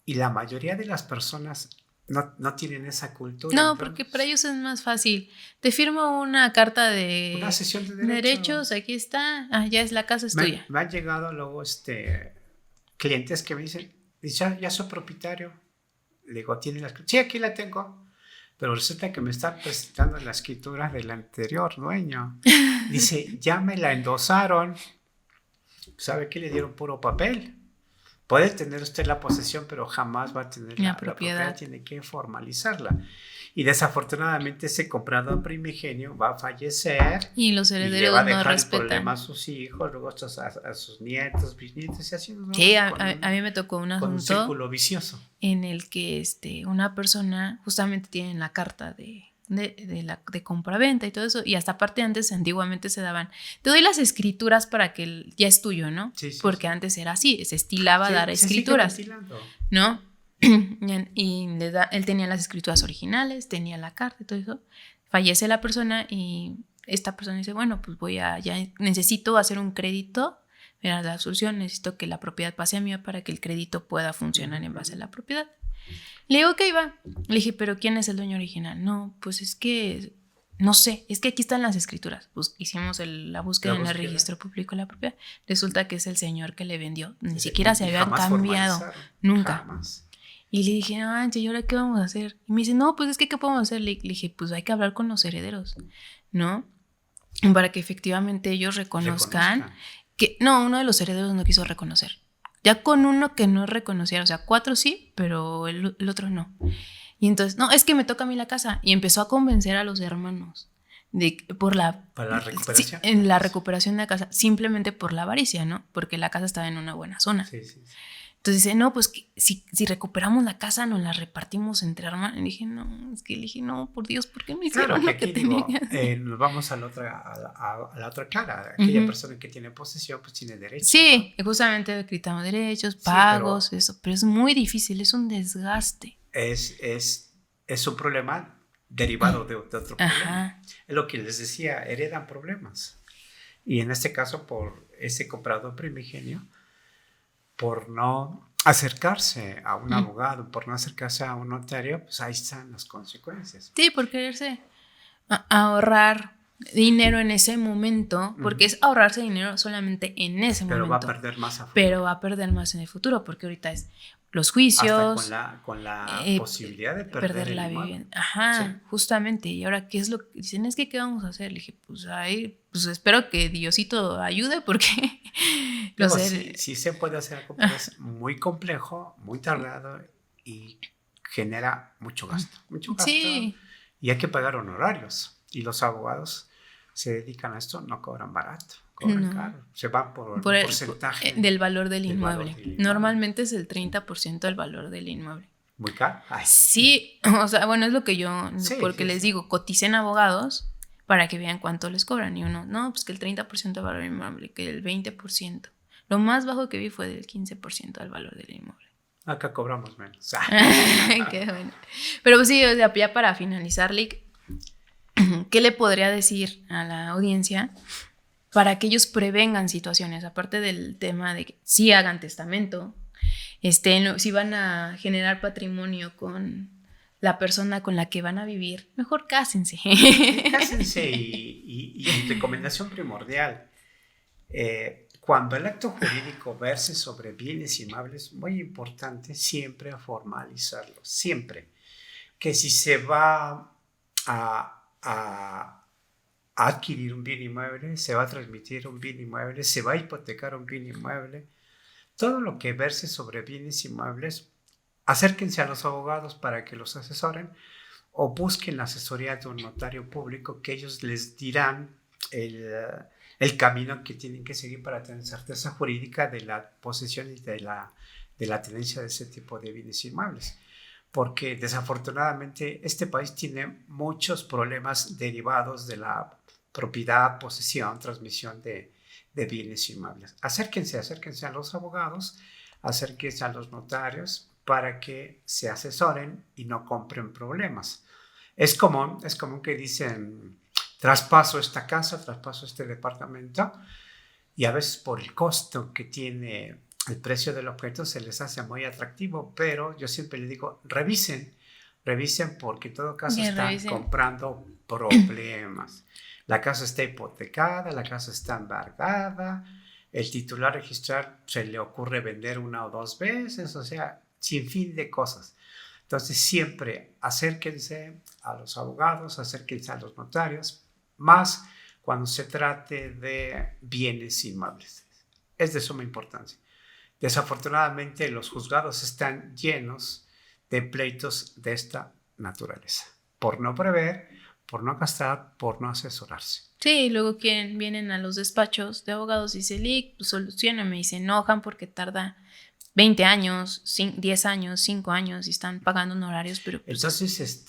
Speaker 2: Y la mayoría de las personas no tienen esa cultura.
Speaker 1: No, entonces, porque para ellos es más fácil. Te firmo una carta de
Speaker 2: una cesión de
Speaker 1: derechos, aquí está, ya es la casa, es tuya.
Speaker 2: Me han llegado luego clientes que me dicen, ya soy propietario. Le digo, ¿tiene la escritura? Sí, aquí la tengo. Pero resulta que me está presentando la escritura del anterior dueño. Dice, ya me la endosaron. ¿Sabe qué? Le dieron puro papel. Puede tener usted la posesión, pero jamás va a tener
Speaker 1: La
Speaker 2: la
Speaker 1: propiedad.
Speaker 2: propiedad, tiene que formalizarla. Y desafortunadamente ese comprador primigenio va a fallecer
Speaker 1: Y los
Speaker 2: y le
Speaker 1: herederos
Speaker 2: va a
Speaker 1: no
Speaker 2: dejar el
Speaker 1: respetan.
Speaker 2: problema a sus hijos, luego a sus nietos, bisnietos, y así nos vamos
Speaker 1: Sí,
Speaker 2: con
Speaker 1: a mí me tocó un
Speaker 2: con un
Speaker 1: asunto
Speaker 2: círculo vicioso.
Speaker 1: en el que una persona justamente tiene la carta de compraventa y todo eso, y hasta aparte antes, antiguamente se daban, te doy las escrituras para que ya es tuyo, ¿no?
Speaker 2: Sí, sí,
Speaker 1: Porque
Speaker 2: sí.
Speaker 1: antes era así, se estilaba dar
Speaker 2: Se sigue
Speaker 1: escrituras,
Speaker 2: ventilando.
Speaker 1: ¿no? Y él tenía las escrituras originales, tenía la carta y todo eso. Fallece la persona y esta persona dice, bueno, pues ya necesito hacer un crédito. Mira, la solución, necesito que la propiedad pase a mí para que el crédito pueda funcionar en base a la propiedad. Le digo, ok, va. Le dije, pero ¿quién es el dueño original? No, pues es que, no sé, es que aquí están las escrituras. Pues hicimos la búsqueda en el registro público de la propiedad. Resulta que es el señor que le vendió. Ni siquiera se habían cambiado. Nunca.
Speaker 2: Jamás.
Speaker 1: Y le dije, ¿y ahora qué vamos a hacer? Y me dice, no, pues es que, ¿qué podemos hacer? Le dije, pues hay que hablar con los herederos, ¿no? Para que efectivamente ellos reconozcan que, no, uno de los herederos no quiso reconocer. Ya con uno que no reconociera, o sea, 4 sí, pero el otro no. Y entonces, no, es que me toca a mí la casa. Y empezó a convencer a los hermanos para la recuperación. En la recuperación de la casa, simplemente por la avaricia, ¿no? Porque la casa estaba en una buena zona.
Speaker 2: Sí, sí, sí.
Speaker 1: Entonces dice, no, pues si recuperamos la casa, nos la repartimos entre hermanos. Y dije, no, por Dios, ¿por qué me hicieron lo que tenía que hacer?
Speaker 2: Nos vamos a la otra cara. Aquella persona que tiene posesión, pues tiene derechos.
Speaker 1: Sí, ¿no? Justamente gritamos derechos, pagos, sí, pero es muy difícil, es un desgaste.
Speaker 2: Es un problema derivado de otro problema. Es lo que les decía, heredan problemas. Y en este caso, por ese comprador primigenio, por no acercarse a un abogado, por no acercarse a un notario, pues ahí están las consecuencias.
Speaker 1: Sí, por quererse ahorrar dinero en ese momento, porque es ahorrarse dinero solamente en ese momento.
Speaker 2: Pero va a perder más a futuro.
Speaker 1: Pero va a perder más en el futuro, porque ahorita es los juicios.
Speaker 2: Hasta con la posibilidad de perder
Speaker 1: la vivienda. Sí. Justamente. Y ahora, ¿qué es lo que dicen? Es que, ¿qué vamos a hacer? Le dije, pues espero que Diosito ayude, porque
Speaker 2: sí se puede hacer algo, pero es muy complejo, muy tardado y genera mucho gasto. Sí. Y hay que pagar honorarios. Y los abogados se dedican a esto, no cobran barato. Cobran caro. Se van por el porcentaje
Speaker 1: del valor del inmueble. Normalmente es el 30% del valor del inmueble.
Speaker 2: ¿Muy caro? Ay.
Speaker 1: Sí, o sea, bueno, es lo que yo, porque les digo, coticen abogados para que vean cuánto les cobran. Y uno, no, pues que el 30% del valor del inmueble, que el 20%. Lo más bajo que vi fue del 15% del valor del inmueble.
Speaker 2: Acá cobramos menos.
Speaker 1: Qué bueno. Pero pues sí, o sea, ya para finalizar, Lick, ¿qué le podría decir a la audiencia para que ellos prevengan situaciones? Aparte del tema de que sí hagan testamento, si van a generar patrimonio con la persona con la que van a vivir, mejor cásense.
Speaker 2: Sí, cásense y recomendación primordial. Cuando el acto jurídico verse sobre bienes inmuebles, muy importante siempre formalizarlo, siempre. Que si se va a adquirir un bien inmueble, se va a transmitir un bien inmueble, se va a hipotecar un bien inmueble, todo lo que verse sobre bienes inmuebles, acérquense a los abogados para que los asesoren o busquen la asesoría de un notario público que ellos les dirán el camino que tienen que seguir para tener certeza jurídica de la posesión y de la tenencia de ese tipo de bienes inmuebles. Porque desafortunadamente este país tiene muchos problemas derivados de la propiedad, posesión, transmisión de bienes inmuebles. Acérquense a los abogados, acérquense a los notarios para que se asesoren y no compren problemas. Es común que dicen, traspaso esta casa, traspaso este departamento, y a veces por el costo que tiene el precio del objeto se les hace muy atractivo, pero yo siempre les digo, revisen porque en todo caso están comprando problemas. La casa está hipotecada, la casa está embargada, el titular registral se le ocurre vender 1 o 2 veces, o sea, sin fin de cosas. Entonces siempre acérquense a los abogados, acérquense a los notarios, más cuando se trate de bienes inmuebles. Es de suma importancia. Desafortunadamente, los juzgados están llenos de pleitos de esta naturaleza, por no prever, por no castrar, por no asesorarse.
Speaker 1: Sí, luego vienen a los despachos de abogados y dicen, Lick, pues solucioname, y se enojan porque tarda 20 años, 10 años, 5 años y están pagando honorarios, pero pues,
Speaker 2: entonces,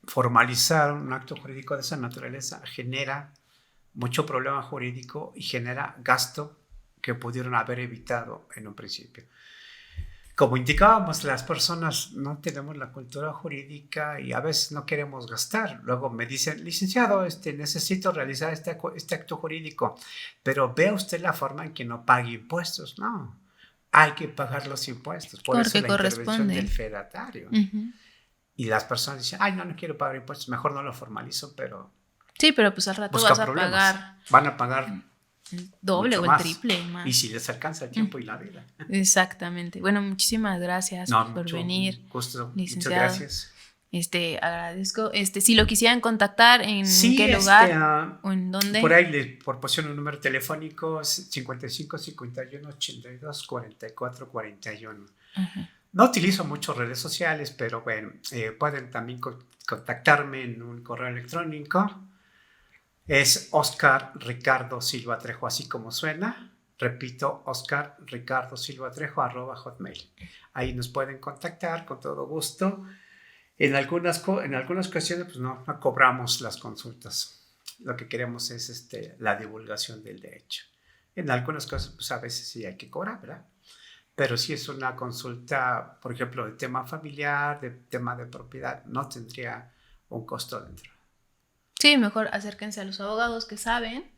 Speaker 2: formalizar un acto jurídico de esa naturaleza genera mucho problema jurídico y genera gasto que pudieron haber evitado en un principio. Como indicábamos, las personas no tenemos la cultura jurídica y a veces no queremos gastar. Luego me dicen, licenciado, necesito realizar este acto jurídico, pero vea usted la forma en que no pague impuestos. No, hay que pagar los impuestos. Por eso la intervención del fedatario. Y las personas dicen, ay, no quiero pagar impuestos, mejor no lo formalizo, pero...
Speaker 1: Sí, pero pues al rato vas a pagar...
Speaker 2: Van a pagar...
Speaker 1: el doble o el triple más.
Speaker 2: Y si les alcanza el tiempo y la vida.
Speaker 1: Exactamente. Bueno, muchísimas gracias por venir.
Speaker 2: Gusto.
Speaker 1: Licenciado.
Speaker 2: Muchas gracias.
Speaker 1: Agradezco. Si lo quisieran contactar, ¿en qué lugar o en dónde?
Speaker 2: Por ahí les proporciono un número telefónico 55 51 82 44 41. No utilizo mucho redes sociales, pero bueno, pueden también contactarme en un correo electrónico. Es Oscar Ricardo Silva Trejo, así como suena. Repito, Oscar Ricardo Silva Trejo @hotmail. Ahí nos pueden contactar con todo gusto. En algunas ocasiones pues no cobramos las consultas. Lo que queremos es la divulgación del derecho. En algunas cosas pues a veces sí hay que cobrar, ¿verdad? Pero si es una consulta, por ejemplo, de tema familiar, de tema de propiedad, no tendría un costo dentro.
Speaker 1: Sí, mejor acérquense a los abogados que saben.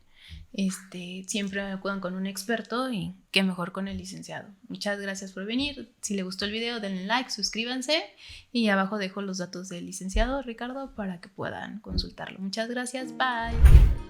Speaker 1: Siempre acudan con un experto y qué mejor con el licenciado. Muchas gracias por venir. Si les gustó el video, denle like, suscríbanse y abajo dejo los datos del licenciado Ricardo para que puedan consultarlo. Muchas gracias, bye.